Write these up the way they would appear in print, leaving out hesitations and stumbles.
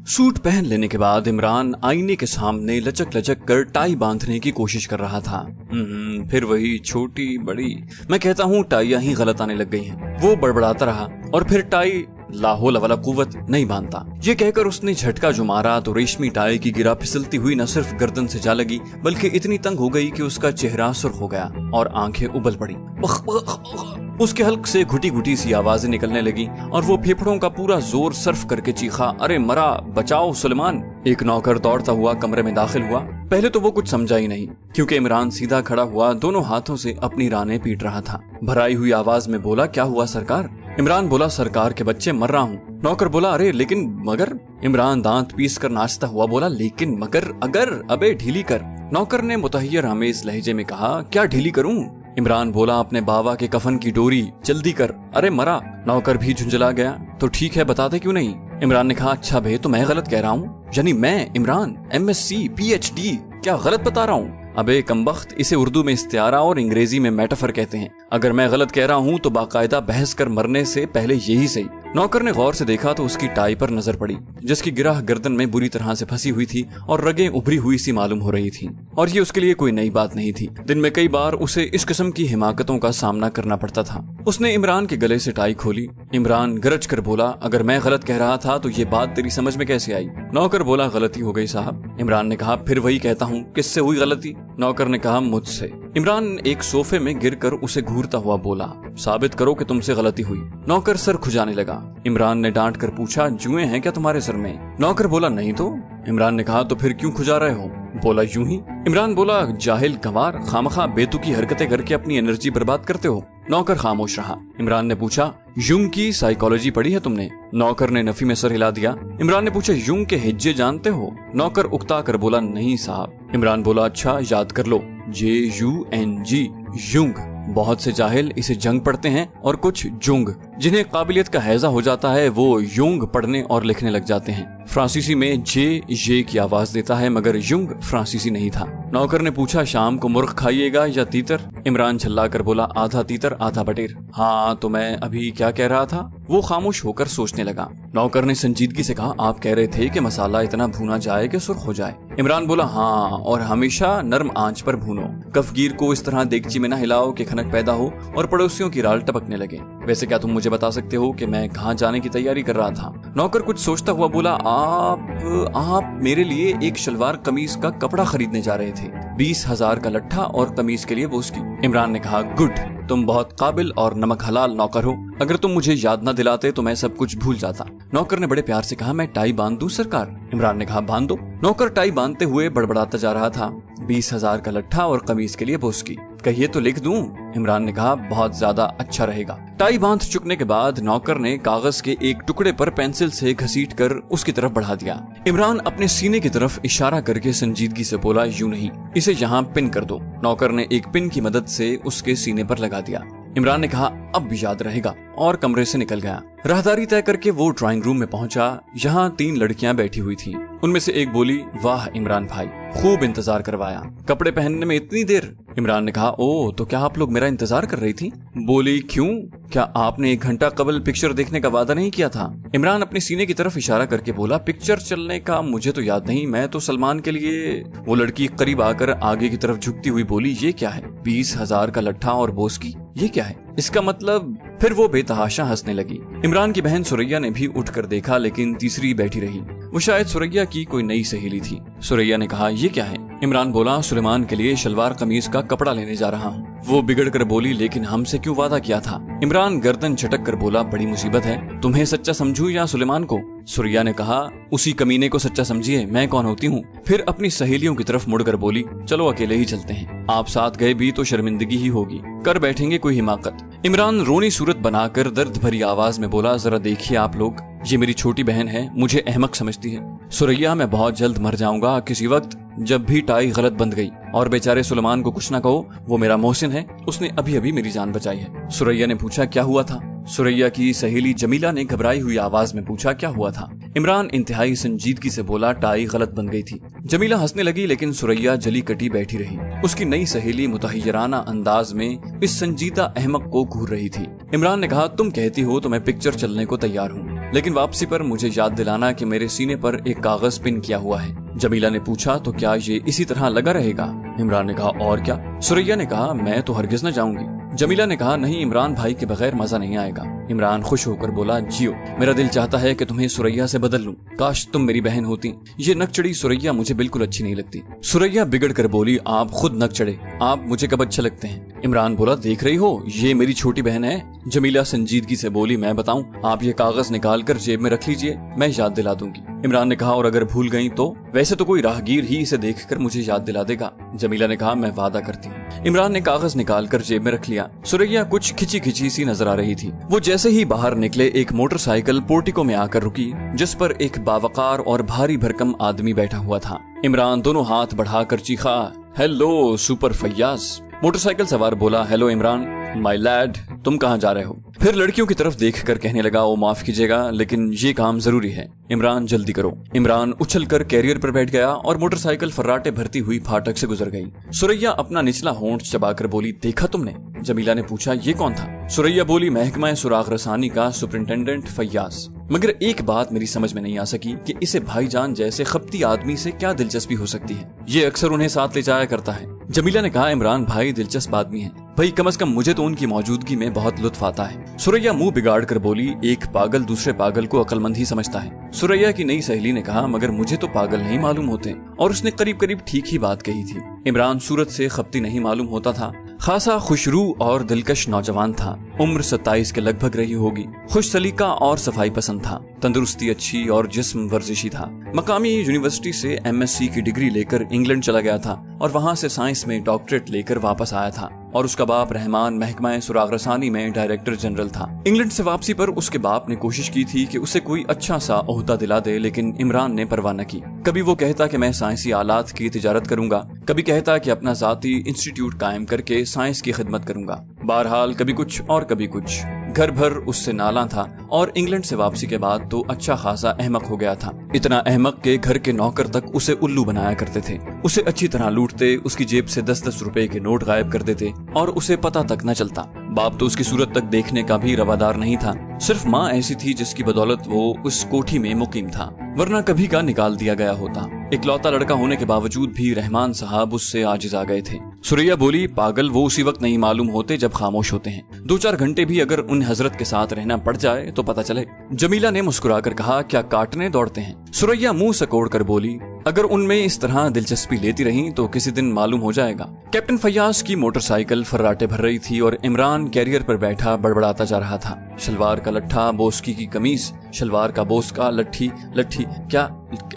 Suit पहन लेने के बाद इमरान आईने के सामने लचक लचक कर टाई बांधने की कोशिश कर रहा था। फिर वही छोटी बड़ी, मैं कहता हूँ टाइयां ही गलत आने लग गई हैं। वो बड़बड़ाता रहा और फिर टाई लाहौल वाला कुव्वत नहीं बांधता। ये कहकर उसने झटका जो मारा तो रेशमी टाई की गिरा फिसलती हुई न सिर्फ गर्दन से जा लगी बल्कि इतनी तंग हो गई कि उसका चेहरा सुर्ख हो गया और आंखें उबल पड़ी। उसके हल्क से घुटी घुटी सी आवाजें निकलने लगी और वो फेफड़ों का पूरा जोर सर्फ करके चीखा, अरे मरा, बचाओ सुलेमान। एक नौकर दौड़ता हुआ कमरे में दाखिल हुआ। पहले तो वो कुछ समझा ही नहीं क्योंकि इमरान सीधा खड़ा हुआ दोनों हाथों से अपनी रानें पीट रहा था। भराई हुई आवाज में बोला, क्या हुआ सरकार? इमरान बोला, सरकार के बच्चे, मर रहा हूँ। नौकर बोला, अरे लेकिन मगर? इमरान दांत पीस कर नाचता हुआ बोला, लेकिन मगर अगर, अबे ढीली कर। नौकर ने मुतहय्यर आमेज लहजे में कहा, क्या ढीली करूं? इमरान बोला, अपने बाबा के कफन की डोरी जल्दी कर। अरे मरा। नौकर भी झुंझला गया, तो ठीक है बताते क्यों नहीं? इमरान ने कहा, अच्छा भे तो मैं गलत कह रहा हूँ? यानी मैं इमरान MSc PhD क्या गलत बता रहा हूँ? अबे कमबख्त, इसे उर्दू में इस्तिआरा और अंग्रेजी में मेटाफर कहते हैं। अगर मैं गलत कह रहा हूँ तो बाकायदा बहस कर मरने से पहले यही सही। नौकर ने गौर से देखा तो उसकी टाई पर नजर पड़ी जिसकी गिरह गर्दन में बुरी तरह से फंसी हुई थी और रगें उभरी हुई सी मालूम हो रही थी। और ये उसके लिए कोई नई बात नहीं थी। दिन में कई बार उसे इस किस्म की हिमाकतों का सामना करना पड़ता था। उसने इमरान के गले से टाई खोली। इमरान गरज कर बोला, अगर मैं गलत कह रहा था तो ये बात तेरी समझ में कैसे आई? नौकर बोला, गलती हो गई साहब। इमरान ने कहा, फिर वही कहता हूँ, किससे हुई गलती? नौकर ने कहा, मुझसे। इमरान एक सोफे में गिरकर उसे घूरता हुआ बोला, साबित करो कि तुमसे गलती हुई। नौकर सर खुजाने लगा। इमरान ने डांट कर पूछा, जुएं हैं क्या तुम्हारे सर में? नौकर बोला, नहीं तो। इमरान ने कहा, तो फिर क्यों खुजा रहे हो? बोला, यूं ही। इमरान बोला, जाहिल गंवार, खामखा बेतुकी हरकतें करके अपनी एनर्जी बर्बाद करते हो। नौकर खामोश रहा। इमरान ने पूछा, यूंग की साइकोलॉजी पढ़ी है तुमने? नौकर ने नफी में सर हिला दिया। इमरान ने पूछा, यूंग के हिज्जे जानते हो? नौकर उकता कर बोला, नहीं साहब। इमरान बोला, अच्छा याद कर लो, JUNG, यूंग। बहुत से जाहिल इसे जंग पढ़ते हैं और कुछ जुंग। जिन्हें काबिलियत का हैजा हो जाता है वो यूंग पढ़ने और लिखने लग जाते हैं। फ्रांसीसी में जे की आवाज देता है मगर यूंग फ्रांसीसी नहीं था। नौकर ने पूछा, शाम को मुर्ग खाइएगा या तीतर? इमरान झल्ला कर बोला, आधा तीतर आधा बटेर। हाँ तो मैं अभी क्या कह रहा था? वो खामोश होकर सोचने लगा। नौकर ने संजीदगी से कहा, आप कह रहे थे कि मसाला इतना भुना जाए कि सुर्ख हो जाए। इमरान बोला, हाँ, और हमेशा नर्म आंच पर भूनो। कफगीर को इस तरह देगची में न हिलाओ कि खनक पैदा हो और पड़ोसियों की राल टपकने लगे। वैसे क्या तुम मुझे बता सकते हो कि मैं कहाँ जाने की तैयारी कर रहा था? नौकर कुछ सोचता हुआ बोला, आप मेरे लिए एक शलवार कमीज का कपड़ा खरीदने जा रहे थे। 20,000 का लट्ठा और कमीज के लिए वो उसकी। इमरान ने कहा, गुड, तुम बहुत काबिल और नमक हलाल नौकर हो। अगर तुम मुझे याद न दिलाते तो मैं सब कुछ भूल जाता। नौकर ने बड़े प्यार से कहा, मैं टाई बांध दूं सरकार? इमरान ने कहा, बांध दो। नौकर टाई बांधते हुए बड़बड़ाता जा रहा था, 20,000 का लट्ठा और कमीज के लिए वो उसकी। कहिए तो लिख दूं? इमरान ने कहा, बहुत ज्यादा अच्छा रहेगा। टाई बांध चुकने के बाद नौकर ने कागज के एक टुकड़े पर पेंसिल से घसीट कर उसकी तरफ बढ़ा दिया। इमरान अपने सीने की तरफ इशारा करके संजीदगी से बोला, यूं नहीं, इसे यहाँ पिन कर दो। नौकर ने एक पिन की मदद से उसके सीने पर लगा दिया। इमरान ने कहा, अब याद रहेगा, और कमरे से निकल गया। राहदारी तय करके वो ड्राइंग रूम में पहुंचा। यहाँ 3 लड़कियां बैठी हुई थीं। उनमें से एक बोली, वाह इमरान भाई, खूब इंतजार करवाया, कपड़े पहनने में इतनी देर? इमरान ने कहा, ओ तो क्या आप लोग मेरा इंतजार कर रही थी? बोली, क्यों, क्या आपने 1 घंटा कबल पिक्चर देखने का वादा नहीं किया था? इमरान अपने सीने की तरफ इशारा करके बोला, पिक्चर चलने का मुझे तो याद नहीं, मैं तो सलमान के लिए। वो लड़की करीब आकर आगे की तरफ झुकती हुई बोली, ये क्या है? 20,000 का लट्ठा और बोस की, ये क्या है? इसका मतलब? फिर वो बेतहाशा हंसने लगी। इमरान की बहन सुरैया ने भी उठकर देखा लेकिन तीसरी बैठी रही। वो शायद सुरैया की कोई नई सहेली थी। सुरैया ने कहा, ये क्या है? इमरान बोला, सुलेमान के लिए शलवार कमीज का कपड़ा लेने जा रहा हूँ। वो बिगड़ कर बोली, लेकिन हमसे क्यों वादा किया था? इमरान गर्दन झटक कर बोला, बड़ी मुसीबत है, तुम्हें सच्चा समझूं या सुलेमान को? सुरैया ने कहा, उसी कमीने को सच्चा समझिए, मैं कौन होती हूँ? फिर अपनी सहेलियों की तरफ मुड़कर बोली, चलो अकेले ही चलते हैं, आप साथ गए भी तो शर्मिंदगी ही होगी, कर बैठेंगे कोई हिमाकत। इमरान रोनी सूरत बनाकर दर्द भरी आवाज में बोला, जरा देखिए आप लोग, ये मेरी छोटी बहन है, मुझे अहमक समझती है। सुरैया, मैं बहुत जल्द मर जाऊंगा किसी वक्त जब भी टाई गलत बंध गई। और बेचारे सुलेमान को कुछ ना कहो, वो मेरा मोहसिन है, उसने अभी अभी मेरी जान बचाई है। सुरैया ने पूछा, क्या हुआ था? सुरैया की सहेली जमीला ने घबराई हुई आवाज में पूछा, क्या हुआ था? इमरान इंतहाई संजीदगी से बोला, टाई गलत बन गई थी। जमीला हंसने लगी लेकिन सुरैया जली कटी बैठी रही। उसकी नई सहेली मुतहय्यराना अंदाज में इस संजीदा अहमक को घूर रही थी। इमरान ने कहा, तुम कहती हो तो मैं पिक्चर चलने को तैयार हूँ, लेकिन वापसी पर मुझे याद दिलाना कि मेरे सीने पर एक कागज पिन किया हुआ है। जमीला ने पूछा, तो क्या ये इसी तरह लगा रहेगा? इमरान ने कहा, और क्या? सुरैया ने कहा, मैं तो हरगिज न जाऊंगी। जमीला ने कहा, नहीं, इमरान भाई के बगैर मजा नहीं आएगा। इमरान खुश होकर बोला, जियो, मेरा दिल चाहता है कि तुम्हें सुरैया से बदल लूं। काश तुम मेरी बहन होती। ये नकचड़ी सुरैया मुझे बिल्कुल अच्छी नहीं लगती। सुरैया बिगड़ कर बोली, आप खुद नकचड़े, आप मुझे कब अच्छे लगते हैं? इमरान बोला, देख रही हो, ये मेरी छोटी बहन है। जमीला संजीदगी से बोली, मैं बताऊं, आप ये कागज निकाल कर जेब में रख लीजिए, मैं याद दिला दूंगी। इमरान ने कहा, और अगर भूल गई तो? वैसे तो कोई राहगीर ही इसे देखकर मुझे याद दिला देगा। जमीला ने कहा, मैं वादा करती हूँ। इमरान ने कागज निकाल कर जेब में रख लिया। सुरैया कुछ खिंची खिंची सी नजर आ रही थी। वो जैसे ही बाहर निकले, एक मोटरसाइकिल पोर्टिको में आकर रुकी, जिस पर एक बावकार और भारी भरकम आदमी बैठा हुआ था। इमरान दोनों हाथ बढ़ाकर चीखा, हेलो सुपर फैयाज। मोटरसाइकिल सवार बोला, हेलो इमरान माय लैड, तुम कहाँ जा रहे हो? फिर लड़कियों की तरफ देखकर कहने लगा, ओ माफ कीजिएगा, लेकिन ये काम जरूरी है। इमरान जल्दी करो। इमरान उछलकर कैरियर पर बैठ गया और मोटरसाइकिल फर्राटे भरती हुई फाटक से गुजर गई। सुरैया अपना निचला होंठ चबाकर बोली, देखा तुमने? जमीला ने पूछा, ये कौन था? सुरैया बोली, महकमा सुराग रसानी का सुपरिंटेंडेंट फैयाज। मगर एक बात मेरी समझ में नहीं आ सकी कि इसे भाईजान जैसे खपती आदमी से क्या दिलचस्पी हो सकती है। ये अक्सर उन्हें साथ ले जाया करता है। जमीला ने कहा, इमरान भाई दिलचस्प आदमी है भाई, कम से कम मुझे तो उनकी मौजूदगी में बहुत लुत्फ आता है। सुरैया मुंह बिगाड़ कर बोली, एक पागल दूसरे पागल को अक्लमंद ही समझता है। सुरैया की नई सहेली ने कहा, मगर मुझे तो पागल नहीं मालूम होते। और उसने करीब करीब ठीक ही बात कही थी। इमरान सूरत से खपती नहीं मालूम होता था। खासा खुशरू और दिलकश नौजवान था। उम्र 27 के लगभग रही होगी। खुश सलीका और सफाई पसंद था। तंदुरुस्ती अच्छी और जिस्म वर्जिशी था। मकामी यूनिवर्सिटी से MSc की डिग्री लेकर इंग्लैंड चला गया था और वहां से साइंस में डॉक्टरेट लेकर वापस आया था। और उसका बाप रहमान महकमा सुराग रसानी में डायरेक्टर जनरल था। इंग्लैंड से वापसी पर उसके बाप ने कोशिश की थी कि उसे कोई अच्छा सा ओहदा दिला दे, लेकिन इमरान ने परवाह न की। कभी वो कहता कि मैं साइंसी आलात की तिजारत करूंगा, कभी कहता कि अपना जाती इंस्टीट्यूट कायम करके साइंस की खिदमत करूंगा। बहरहाल कभी कुछ और कभी कुछ। घर भर उससे नाला था और इंग्लैंड से वापसी के बाद तो अच्छा खासा अहमक हो गया था। इतना अहमक के घर के नौकर तक उसे उल्लू बनाया करते थे। उसे अच्छी तरह लूटते, उसकी जेब से 10-10 रुपए के नोट गायब कर देते और उसे पता तक न चलता। बाप तो उसकी सूरत तक देखने का भी रवादार नहीं था। सिर्फ माँ ऐसी थी जिसकी बदौलत वो उस कोठी में मुकीम था, वरना कभी का निकाल दिया गया होता। इकलौता लड़का होने के बावजूद भी रहमान साहब उससे आजिज आ गए थे। सुरैया बोली, पागल वो उसी वक्त नहीं मालूम होते जब खामोश होते हैं। 2-4 घंटे भी अगर उन हजरत के साथ रहना पड़ जाए तो पता चले। जमीला ने मुस्कुराकर कहा, क्या काटने दौड़ते हैं? सुरैया मुंह सकोड़ कर बोली, अगर उनमें इस तरह दिलचस्पी लेती रही तो किसी दिन मालूम हो जाएगा। कैप्टन फैयाज की मोटरसाइकिल फर्राटे भर रही थी और इमरान कैरियर पर बैठा बड़बड़ाता जा रहा था। शलवार का लट्ठा, बोस्की की कमीज, शलवार का बोस्का, लट्ठी क्या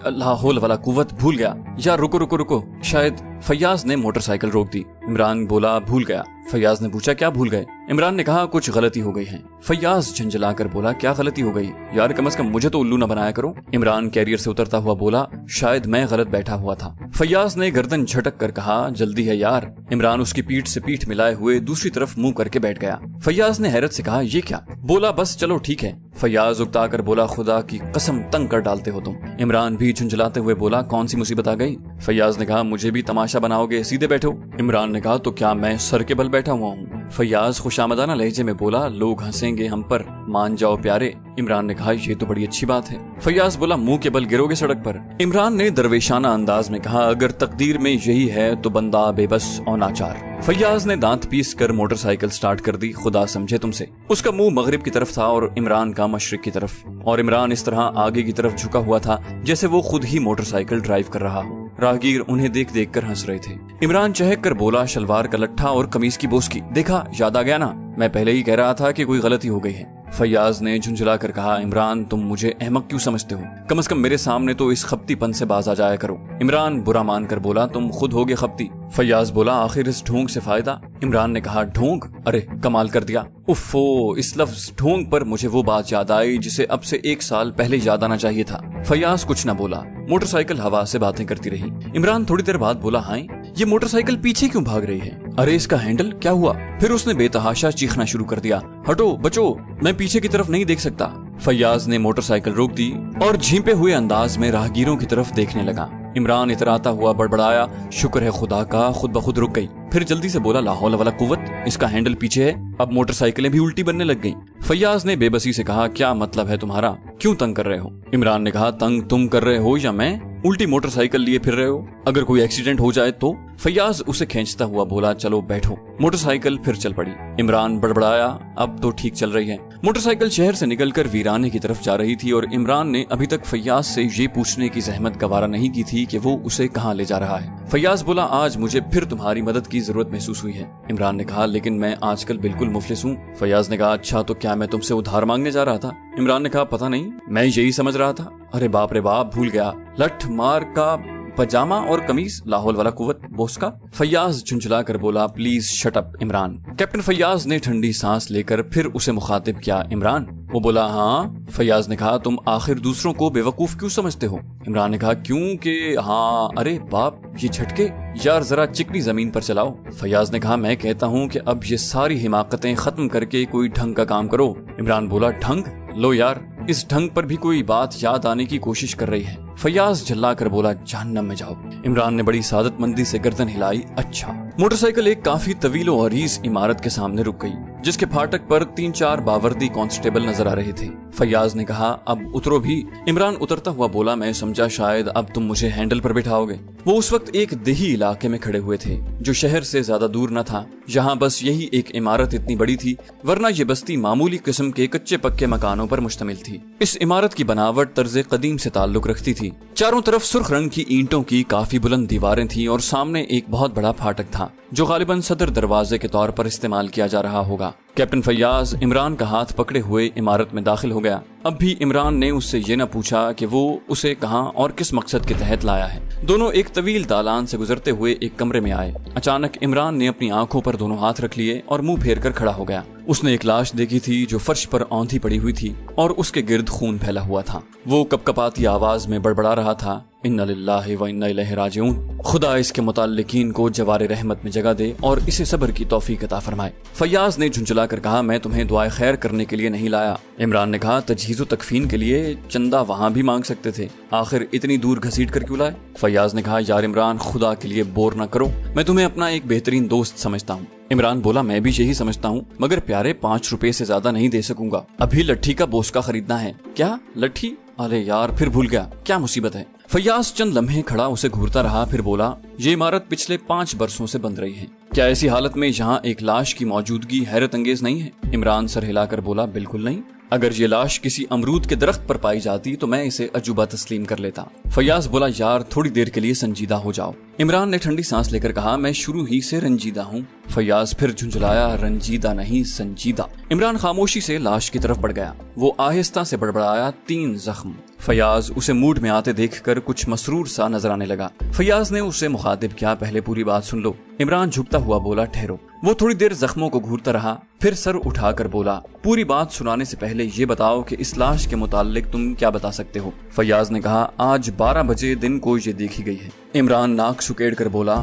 लाहौल वाला कुव्वत, भूल गया। यार रुको रुको रुको, शायद फैयाज ने मोटरसाइकिल रोक दी। इमरान बोला, भूल गया। फैयाज ने पूछा, क्या भूल गए? इमरान ने कहा, कुछ गलती हो गई है। फैयाज झंझला कर बोला, क्या गलती हो गई? यार कम से कम मुझे तो उल्लू न बनाया करो। इमरान कैरियर से उतरता हुआ बोला, शायद मैं गलत बैठा हुआ था। फैयाज ने गर्दन झटक कर कहा, जल्दी है यार। इमरान उसकी पीठ से पीठ मिलाए हुए दूसरी तरफ मुंह करके बैठ गया। फैयाज ने हैरत से कहा, ये क्या? बोला, बस चलो ठीक है। फैयाज उकता कर बोला, खुदा की कसम तंग कर डालते हो तुम। इमरान भी झुंझलाते हुए बोला, कौन सी मुसीबत आ गई? फैयाज ने कहा, मुझे भी तमाशा बनाओगे, सीधे बैठो। इमरान ने कहा, तो क्या मैं सर के बल बैठा हुआ हूँ? फैयाज खुशामदाना लहजे में बोला, लोग हंसेंगे हम पर, मान जाओ प्यारे। इमरान ने कहा, ये तो बड़ी अच्छी बात है। फैयाज बोला, मुंह के बल गिरोगे सड़क पर। इमरान ने दरवेशाना अंदाज में कहा, अगर तकदीर में यही है तो बंदा बेबस और नाचार। फैयाज ने दांत पीस कर मोटरसाइकिल स्टार्ट कर दी, खुदा समझे तुमसे। उसका मुंह मगरिब की तरफ था और इमरान का मशरिक की तरफ, और इमरान इस तरह आगे की तरफ झुका हुआ था जैसे वो खुद ही मोटरसाइकिल ड्राइव कर रहा हो। राहगीर उन्हें देख देख कर हंस रहे थे। इमरान चहक कर बोला, शलवार का लट्ठा और कमीज की बोस्की, देखा याद आ गया ना? मैं पहले ही कह रहा था कि कोई गलती हो गई है। फैयाज ने झुंझला कर कहा, इमरान तुम मुझे अहमक क्यों समझते हो? कम से कम मेरे सामने तो इस खपतीपन से बाज आ जाया करो। इमरान बुरा मान कर बोला, तुम खुद होगे खपती। फैयाज बोला, आखिर इस ढोंग से फायदा? इमरान ने कहा, ढोंग? अरे कमाल कर दिया। उफ़ो, इस लफ्ज ढोंग पर मुझे वो बात याद आई जिसे अब से 1 साल पहले याद आना चाहिए था। फैयाज कुछ न बोला। मोटरसाइकिल हवा से बातें करती रही। इमरान थोड़ी देर बाद बोला, हाय ये मोटरसाइकिल पीछे क्यों भाग रही है? अरे इसका हैंडल क्या हुआ? फिर उसने बेतहाशा चीखना शुरू कर दिया, हटो बचो, मैं पीछे की तरफ नहीं देख सकता। फैयाज ने मोटरसाइकिल रोक दी और झींपे हुए अंदाज में राहगीरों की तरफ देखने लगा। इमरान इतराता हुआ बड़बड़ाया, शुक्र है खुदा का, खुद ब खुद रुक गई। फिर जल्दी से बोला, लाहौल वाला कुव्वत, इसका हैंडल पीछे है। अब मोटरसाइकिलें भी उल्टी बनने लग गईं। फैयाज ने बेबसी से कहा, क्या मतलब है तुम्हारा, क्यों तंग कर रहे हो? इमरान ने कहा, तंग तुम कर रहे हो या मैं? उल्टी मोटरसाइकिल लिए फिर रहे हो, अगर कोई एक्सीडेंट हो जाए तो? फैयाज उसे खींचता हुआ बोला, चलो बैठो। मोटरसाइकिल फिर चल पड़ी। इमरान बड़बड़ाया, अब तो ठीक चल रही है। मोटरसाइकिल शहर से निकलकर वीराने की तरफ जा रही थी और इमरान ने अभी तक फैयाज से ये पूछने की जहमत गवारा नहीं की थी कि वो उसे कहाँ ले जा रहा है। फैयाज बोला, आज मुझे फिर तुम्हारी मदद की जरूरत महसूस हुई है। इमरान ने कहा, लेकिन मैं आजकल बिल्कुल मुफलिस हूँ। फैयाज ने कहा, अच्छा तो क्या मैं तुमसे उधार मांगने जा रहा था? इमरान ने कहा, पता नहीं, मैं यही समझ रहा था। अरे बाप रे बाप, भूल गया, लठ मार का पजामा और कमीज, लाहौल वाला कुव्वत बोस का। फैयाज झुंझला कर बोला, please shut up Imran. Captain Faiyaz ने ठंडी सांस लेकर फिर उसे मुखातिब किया, इमरान? वो बोला, हाँ। फैयाज ने कहा, तुम आखिर दूसरों को बेवकूफ क्यों समझते हो? इमरान ने कहा, क्योंकि हाँ। अरे बाप, ये झटके, यार जरा चिकनी जमीन पर चलाओ। फैयाज ने कहा, मैं कहता हूँ कि अब ये सारी हिमाकतें खत्म करके कोई ढंग का काम करो। इमरान बोला, ढंग? लो यार, इस ढंग पर भी कोई बात याद आने की कोशिश कर रही है। फैयाज झल्ला कर बोला, जहन्नम में जाओ। इमरान ने बड़ी सादतमंदी से गर्दन हिलाई, अच्छा। मोटरसाइकिल एक काफी तवील और अरीज इमारत के सामने रुक गई, जिसके फाटक पर 3-4 बावर्दी कांस्टेबल नजर आ रहे थे। फैयाज ने कहा, अब उतरो भी। इमरान उतरता हुआ बोला, मैं समझा शायद अब तुम मुझे हैंडल पर बिठाओगे। वो उस वक्त एक देही इलाके में खड़े हुए थे, जो शहर से ज्यादा दूर न था। यहाँ बस यही एक इमारत इतनी बड़ी थी, वरना ये बस्ती मामूली किस्म के कच्चे पक्के मकानों पर मुश्तमिल थी। इस इमारत की बनावट तर्ज कदीम से ताल्लुक रखती थी। चारों तरफ सुर्ख रंग की ईंटों की काफी बुलंद दीवारें थी और सामने एक बहुत बड़ा फाटक था, जो गालिबन सदर दरवाजे के तौर पर इस्तेमाल किया जा रहा होगा। कैप्टन फैयाज इमरान का हाथ पकड़े हुए इमारत में दाखिल हो गया। अब भी इमरान ने उससे ये न पूछा कि वो उसे कहां और किस मकसद के तहत लाया है। दोनों एक तवील दालान से गुजरते हुए एक कमरे में आए। अचानक इमरान ने अपनी आंखों पर दोनों हाथ रख लिए और मुंह फेर कर खड़ा हो गया। उसने एक लाश देखी थी जो फर्श पर औंधी पड़ी हुई थी और उसके गिर्द खून फैला हुआ था। वो कपकपाती आवाज में बड़बड़ा रहा था, इन्ना लिल्लाहि व इन्ना इलैहि राजिऊन। खुदा इसके मुताल्लिकीन को जवारे रहमत में जगह दे और इसे सब्र की तौफीक अता फरमाए। फैयाज ने झुंझला कर कहा, मैं तुम्हें दुआए खैर करने के लिए नहीं लाया। इमरान ने कहा, तजहीज़ो तकफीन के लिए चंदा वहाँ भी मांग सकते थे, आखिर इतनी दूर घसीट कर क्यों लाए? फैयाज ने कहा, यार इमरान, खुदा के लिए बोर न करो, मैं तुम्हें अपना एक बेहतरीन दोस्त समझता हूँ। इमरान बोला, मैं भी यही समझता हूँ, मगर प्यारे 5 रुपए से ज्यादा नहीं दे सकूंगा। अभी लट्ठी का बोस्का खरीदना है। क्या लट्ठी? अरे यार, फिर भूल गया, क्या मुसीबत है? फैयाज चंद लम्हे खड़ा उसे घूरता रहा, फिर बोला, ये इमारत पिछले 5 बरसों से बंद रही है। क्या ऐसी हालत में यहाँ एक लाश की मौजूदगी हैरत अंगेज नहीं है? इमरान सर हिलाकर बोला, बिल्कुल नहीं। अगर ये लाश किसी अमरूद के दरख्त पर पाई जाती तो मैं इसे अजूबा तस्लीम कर लेता। फैयाज बोला, यार थोड़ी देर के लिए संजीदा हो जाओ। इमरान ने ठंडी सांस लेकर कहा, मैं शुरू ही से रंजीदा हूँ। फैयाज फिर झुंझलाया, रंजीदा नहीं संजीदा। इमरान खामोशी से लाश की तरफ बढ़ गया। वो आहिस्ता से बड़बड़ाया, 3 जख्म। फैयाज उसे मूड में आते देखकर कुछ मसरूर सा नजर आने लगा। फैयाज ने उसे मुखातिब किया, पहले पूरी बात सुन लो। इमरान झुकता हुआ बोला, ठहरो। वो थोड़ी देर जख्मों को घूरता रहा, फिर सर उठाकर बोला, पूरी बात सुनाने से पहले ये बताओ कि इस लाश के मुताल्लिक तुम क्या बता सकते हो? फैयाज ने कहा, आज 12 बजे दिन को ये देखी गई है। इमरान नाक सुकेड़ कर बोला,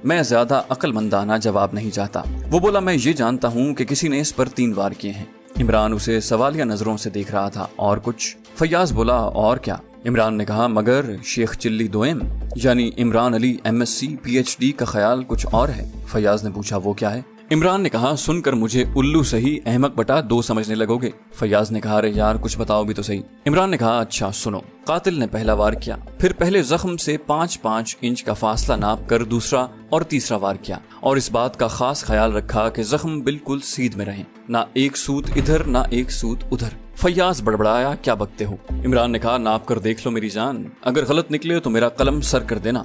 मैं ज्यादा अक्लमंदाना जवाब नहीं चाहता। वो बोला, मैं ये जानता हूँ कि किसी ने इस पर 3 वार किए हैं। इमरान उसे सवालिया नजरों से देख रहा था। और कुछ? फैयाज बोला, और क्या? इमरान ने कहा, मगर शेख चिल्ली दोएम यानी इमरान अली MSc PhD का ख्याल कुछ और है। फैयाज ने पूछा, वो क्या है? इमरान ने कहा, सुनकर मुझे उल्लू सही अहमक बटा 2 समझने लगोगे। फैयाज ने कहा, अरे यार कुछ बताओ भी तो सही। इमरान ने कहा, अच्छा सुनो। कातिल ने पहला वार किया, फिर पहले जख्म से 5-5 इंच का फासला नाप कर दूसरा और तीसरा वार किया, और इस बात का खास ख्याल रखा कि जख्म बिल्कुल सीध में रहे, ना एक सूत इधर ना एक सूत उधर। फैयाज बड़बड़ाया, क्या बकते हो? इमरान ने कहा, नाप कर देख लो मेरी जान, अगर गलत निकले तो मेरा कलम सर कर देना।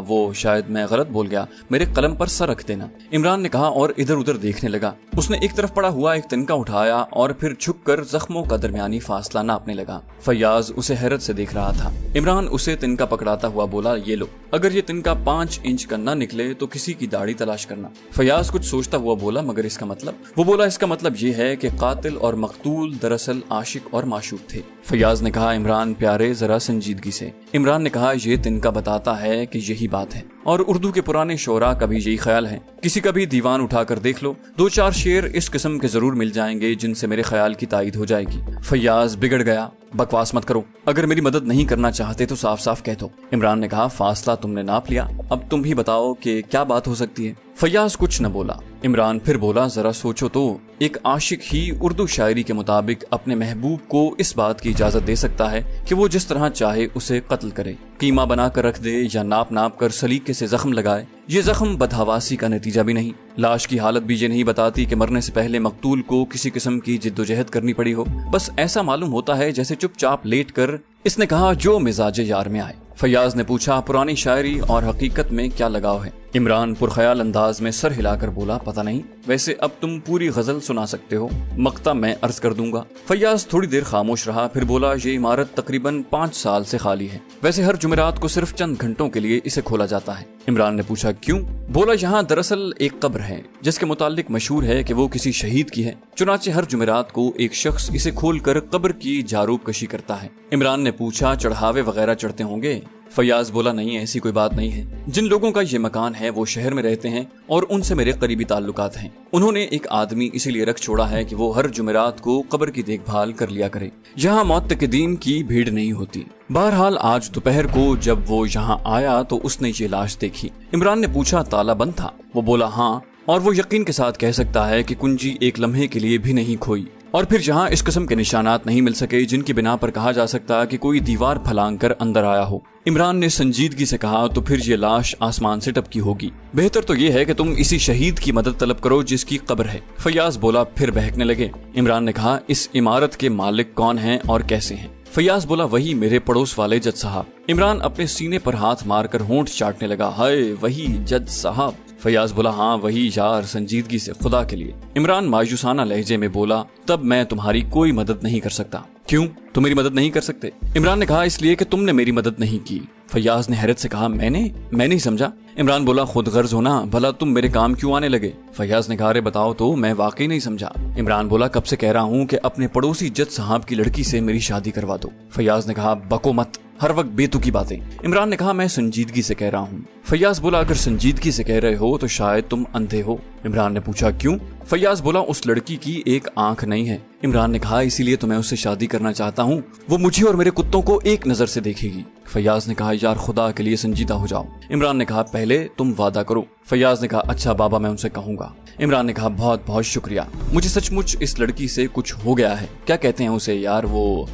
वो शायद मैं गलत बोल गया, मेरे कलम पर सर रख देना। इमरान ने कहा और इधर उधर देखने लगा। उसने एक तरफ पड़ा हुआ एक तिनका उठाया और फिर झुककर जख्मों का दरमियानी फासला नापने लगा। फैयाज उसे हैरत से देख रहा था। इमरान उसे तिनका पकड़ाता हुआ बोला, ये लो, अगर ये तिनका 5 इंच का न निकले तो किसी की दाढ़ी तलाश करना। फैयाज कुछ सोचता हुआ बोला, मगर इसका मतलब? वो बोला, इसका मतलब ये है कि कातिल और मकतूल दरअसल आशिक और माशूक थे। फैयाज ने कहा, इमरान प्यारे जरा संजीदगी से। इमरान ने कहा, ये तिनका बताता है कि यही बात है, और उर्दू के पुराने शोरा का भी यही ख्याल है। किसी का भी दीवान उठाकर देख लो, 2-4 शेर इस किस्म के जरूर मिल जाएंगे जिनसे मेरे ख्याल की तायद हो जाएगी। फैयाज बिगड़ गया, बकवास मत करो, अगर मेरी मदद नहीं करना चाहते तो साफ साफ कह दो। इमरान ने कहा, फासला तुमने नाप लिया, अब तुम ही बताओ कि क्या बात हो सकती है। फैयाज कुछ न बोला। इमरान फिर बोला, जरा सोचो तो, एक आशिक ही उर्दू शायरी के मुताबिक अपने महबूब को इस बात की इजाजत दे सकता है कि वो जिस तरह चाहे उसे कत्ल करे, कीमा बनाकर रख दे या नाप नाप कर सलीके से जख्म लगाए। ये जख्म बदहवासी का नतीजा भी नहीं। लाश की हालत भी ये नहीं बताती कि मरने से पहले मकतूल को किसी किस्म की जिद्दोजहद करनी पड़ी हो। बस ऐसा मालूम होता है जैसे चुपचाप लेट कर इसने कहा जो मिजाजे यार में आए। फैयाज ने पूछा, पुरानी शायरी और हकीकत में क्या लगाव है? इमरान पुरख्याल अंदाज में सर हिलाकर बोला, पता नहीं, वैसे अब तुम पूरी गजल सुना सकते हो, मक्ता मैं अर्ज कर दूंगा। फैयाज थोड़ी देर खामोश रहा, फिर बोला, ये इमारत तकरीबन 5 साल से खाली है। वैसे हर जुमेरात को सिर्फ चंद घंटों के लिए इसे खोला जाता है। इमरान ने पूछा, क्यों? बोला, यहाँ दरअसल एक कब्र है जिसके मुतालिक मशहूर है कि वो किसी शहीद की है। चुनाचे हर जुमेरात को एक शख्स इसे खोलकर कब्र की जारूब कशी करता है। इमरान ने पूछा, चढ़ावे वगैरह चढ़ते होंगे? फैयाज बोला, नहीं, ऐसी कोई बात नहीं है। जिन लोगों का ये मकान है वो शहर में रहते हैं और उनसे मेरे करीबी ताल्लुकात हैं। उन्होंने एक आदमी इसीलिए रख छोड़ा है कि वो हर जुमेरात को कब्र की देखभाल कर लिया करे। यहाँ मुअत्तकिदीन की भीड़ नहीं होती। बहरहाल आज दोपहर को जब वो यहाँ आया तो उसने ये लाश देखी। इमरान ने पूछा, ताला बंद था? वो बोला, हाँ, और वो यकीन के साथ कह सकता है कि कुंजी एक लम्हे के लिए भी नहीं खोई। और फिर जहाँ इस किस्म के निशानात नहीं मिल सके जिनकी बिना पर कहा जा सकता कि कोई दीवार फलांग कर अंदर आया हो। इमरान ने संजीदगी से कहा, तो फिर ये लाश आसमान से टपकी होगी। बेहतर तो ये है कि तुम इसी शहीद की मदद तलब करो जिसकी कब्र है। फैयाज बोला, फिर बहकने लगे। इमरान ने कहा, इस इमारत के मालिक कौन हैं और कैसे हैं? फैयाज बोला, वही मेरे पड़ोस वाले जज साहब। इमरान अपने सीने पर हाथ मारकर होंठ चाटने लगा, हाय वही जज साहब। फैयाज बोला, हाँ वही यार, संजीदगी से, खुदा के लिए। इमरान मायूसाना लहजे में बोला, तब मैं तुम्हारी कोई मदद नहीं कर सकता। क्यों, तुम मेरी मदद नहीं कर सकते? इमरान ने कहा, इसलिए कि तुमने मेरी मदद नहीं की। फैयाज ने हैरत से कहा, मैं नहीं समझा। इमरान बोला, खुद गर्ज हो ना, भला तुम मेरे काम क्यों आने लगे? फैयाज ने कहा, अरे बताओ तो, मैं वाकई नहीं समझा। इमरान बोला, कब से कह रहा हूँ कि अपने पड़ोसी जज साहब की लड़की से मेरी शादी करवा दो। फैयाज ने कहा, बको मत, हर वक्त बेतुकी बातें। इमरान ने कहा, मैं संजीदगी से कह रहा हूँ। फैयाज बोला, अगर संजीदगी से कह रहे हो तो शायद तुम अंधे हो। इमरान ने पूछा, क्यों? फैयाज बोला, उस लड़की की एक आंख नहीं है। इमरान ने कहा, इसीलिए तो मैं उससे शादी करना चाहता हूँ, वो मुझे और मेरे कुत्तों को एक नजर से देखेगी। फैयाज ने कहा, यार खुदा के लिए संजीदा हो जाओ। इमरान ने कहा, पहले तुम वादा करो। फैयाज ने कहा, अच्छा बाबा, मैं उनसे कहूंगा। इमरान ने कहा, बहुत बहुत शुक्रिया, मुझे सचमुच इस लड़की से कुछ हो गया है। क्या कहते हैं उसे यार, वो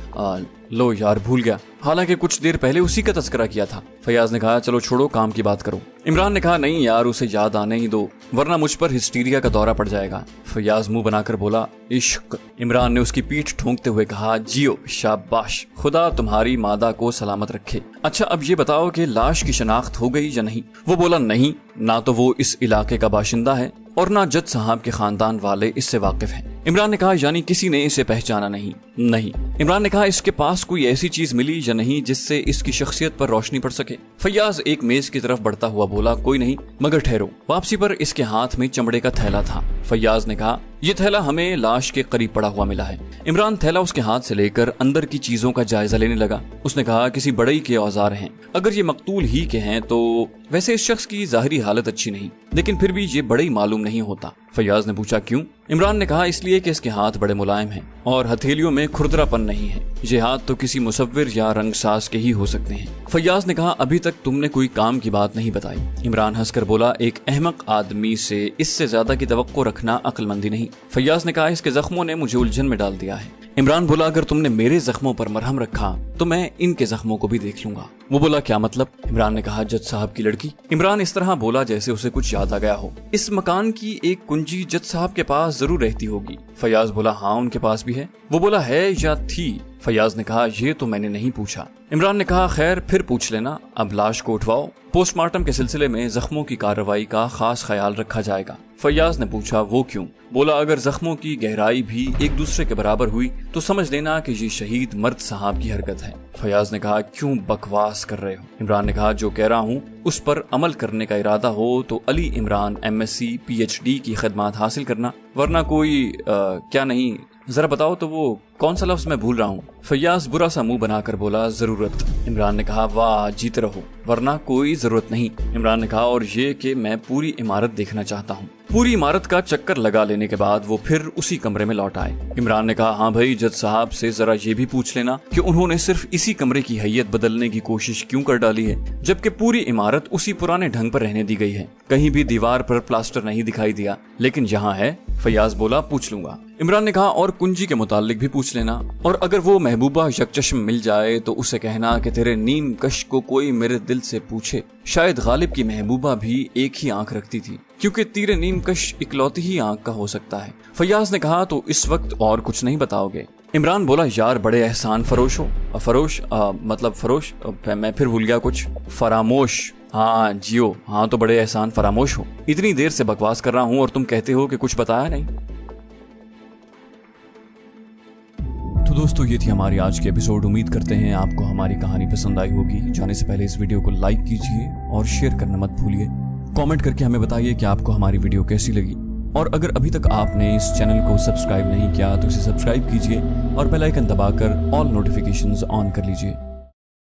लो यार, भूल गया, हालांकि कुछ देर पहले उसी का तस्करा किया था। फैयाज ने कहा, चलो छोड़ो, काम की बात करो। इमरान ने कहा, नहीं यार, उसे याद आने ही दो, वरना मुझ पर हिस्टीरिया का दौरा पड़ जाएगा। फैयाज मुंह बनाकर बोला, इश्क। इमरान ने उसकी पीठ ठोंकते हुए कहा, जियो, शाबाश, खुदा तुम्हारी मादा को सलामत रखे। अच्छा अब ये बताओ कि लाश की शनाख्त हो गई या नहीं? वो बोला, नहीं, ना तो वो इस इलाके का बाशिंदा है और ना जज साहब के खानदान वाले इससे वाकिफ हैं। इमरान ने कहा, यानी किसी ने इसे पहचाना नहीं? नहीं। इमरान ने कहा, इसके पास कोई ऐसी चीज मिली या नहीं जिससे इसकी शख्सियत पर रोशनी पड़ सके? फैयाज एक मेज की तरफ बढ़ता हुआ बोला, कोई नहीं, मगर ठहरो। वापसी पर इसके हाथ में चमड़े का थैला था। फैयाज ने कहा, यह थैला हमें लाश के करीब पड़ा हुआ मिला है। इमरान थैला उसके हाथ से लेकर अंदर की चीजों का जायजा लेने लगा। उसने कहा, किसी बड़ई के औजार हैं। अगर ये मकतूल ही के हैं तो वैसे इस शख्स की जाहिरी हालत अच्छी नहीं, लेकिन फिर भी ये बड़ई मालूम नहीं होता। फैयाज ने पूछा, क्यों? इमरान ने कहा, इसलिए कि इसके हाथ बड़े मुलायम हैं और हथेलियों में खुरदरापन नहीं है। ये हाथ तो किसी मुसव्विर या रंगसाज के ही हो सकते हैं। फैयाज ने कहा, अभी तक तुमने कोई काम की बात नहीं बताई। इमरान हंसकर बोला, एक अहमक आदमी से इससे ज्यादा की तवक्को रखना अक्लमंदी नहीं। फैयाज ने कहा, इसके जख्मों ने मुझे उलझन में डाल दिया है। इमरान बोला, अगर तुमने मेरे जख्मों पर मरहम रखा तो मैं इनके जख्मों को भी देख लूंगा। वो बोला, क्या मतलब? इमरान ने कहा, जज साहब की लड़की। इमरान इस तरह बोला जैसे उसे कुछ याद आ गया हो। इस मकान की एक कुंजी जज साहब के पास जरूर रहती होगी। फैयाज बोला, हाँ उनके पास भी है। वो बोला, है या थी? फैयाज ने कहा, ये तो मैंने नहीं पूछा। इमरान ने कहा, खैर फिर पूछ लेना, अब लाश को उठवाओ, पोस्टमार्टम के सिलसिले में जख्मों की कार्रवाई का खास ख्याल रखा जाएगा। फैयाज ने पूछा, वो क्यों? बोला, अगर जख्मों की गहराई भी एक दूसरे के बराबर हुई तो समझ लेना कि ये शहीद मर्द साहब की हरकत है। फैयाज ने कहा, क्यों बकवास कर रहे हो? इमरान ने कहा, जो कह रहा हूँ उस पर अमल करने का इरादा हो तो अली इमरान MSc PhD की खिदमत हासिल करना, वरना कोई क्या नहीं, जरा बताओ तो वो कौन सा लफ्ज मैं भूल रहा हूँ। फैयाज बुरा सा मुंह बनाकर बोला, जरूरत। इमरान ने कहा, वाह जीते रहो, वरना कोई जरूरत नहीं। इमरान ने कहा, और ये कि मैं पूरी इमारत देखना चाहता हूँ। पूरी इमारत का चक्कर लगा लेने के बाद वो फिर उसी कमरे में लौट आए। इमरान ने कहा, हाँ भाई, जज साहब से जरा ये भी पूछ लेना कि उन्होंने सिर्फ इसी कमरे की हैयत बदलने की कोशिश क्यों कर डाली है, जबकि पूरी इमारत उसी पुराने ढंग पर रहने दी गई है। कहीं भी दीवार पर प्लास्टर नहीं दिखाई दिया, लेकिन जहाँ है, फयाज बोला, पूछ लूंगा। इमरान ने कहा, और कुंजी के मुतालिक भी पूछ लेना, और अगर वो महबूबा यकचश्म मिल जाए तो उसे कहना कि तेरे नीम कश को कोई मेरे दिल से पूछे। शायद गालिब की महबूबा भी एक ही आंख रखती थी, क्योंकि तीरे नीम कश इकलौती ही आंख का हो सकता है। फयाज ने कहा, तो इस वक्त और कुछ नहीं बताओगे? इमरान बोला, यार बड़े एहसान फरोश हो। मतलब फरोश, मैं फिर भूल गया कुछ। फरामोश, हाँ जियो, हाँ तो बड़े एहसान फरामोश हो। इतनी देर से बकवास कर रहा हूँ और तुम कहते हो कि कुछ बताया नहीं। तो दोस्तों, ये थी हमारी आज की एपिसोड। उम्मीद करते हैं आपको हमारी कहानी पसंद आई होगी। जाने से पहले इस वीडियो को लाइक कीजिए और शेयर करना मत भूलिए। कमेंट करके हमें बताइए कि आपको हमारी वीडियो कैसी लगी, और अगर अभी तक आपने इस चैनल को सब्सक्राइब नहीं किया तो इसे सब्सक्राइब कीजिए और बेल आइकन दबाकर ऑल नोटिफिकेशंस ऑन कर लीजिए।